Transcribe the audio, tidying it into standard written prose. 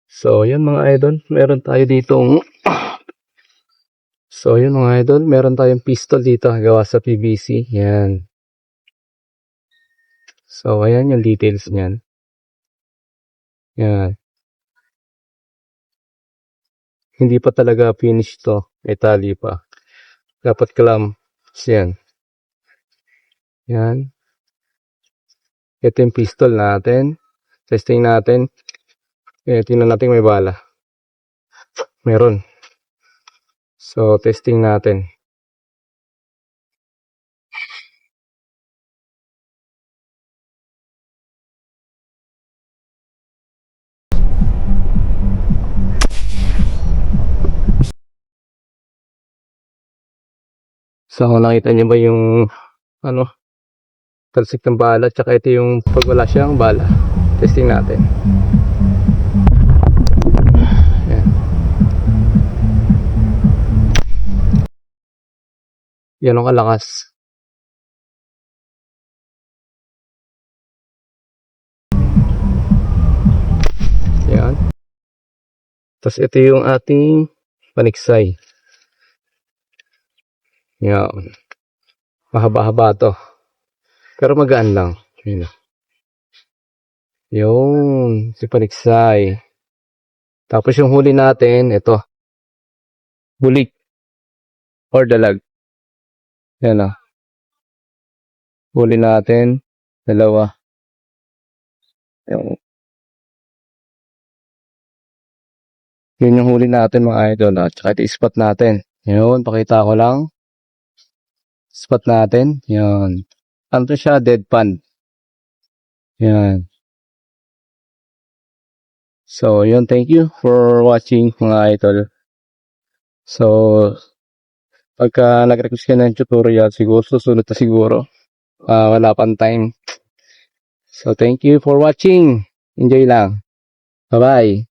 So, yan mga idol, meron tayo ditong mga idol, meron tayong pistol dito gawa sa PVC. Yan. So, ayan yung details niyan. Yan. Hindi pa talaga finish to. May tali pa. Dapat clamps yan. Yan. Ito yung pistol natin. Testing natin. Tingnan natin may bala. Meron. So, testing natin. So, nakita niyo ba yung talsik ng bala, tsaka ito yung pag wala siyang bala. Testing natin. Ayan. Yan ang kalakas. Yan. Tapos ito yung ating paniksay. Yan. Mahaba-haba to. Pero magaan lang. Yun. Yung si paniksay. Tapos yung huli natin, ito. Bulik. Or dalag. Yan o. Huli natin. Dalawa. Yun yung huli natin mga idol. Tsaka ito spot natin. Yun, pakita ko lang. Spot natin. Yun. Ano to siya? Dead pan. Yan. So, yun. Thank you for watching mga idol. So, pagka nag-request ka ng tutorial, siguro susunod na siguro. Wala pang time. So, thank you for watching. Enjoy lang. Bye-bye.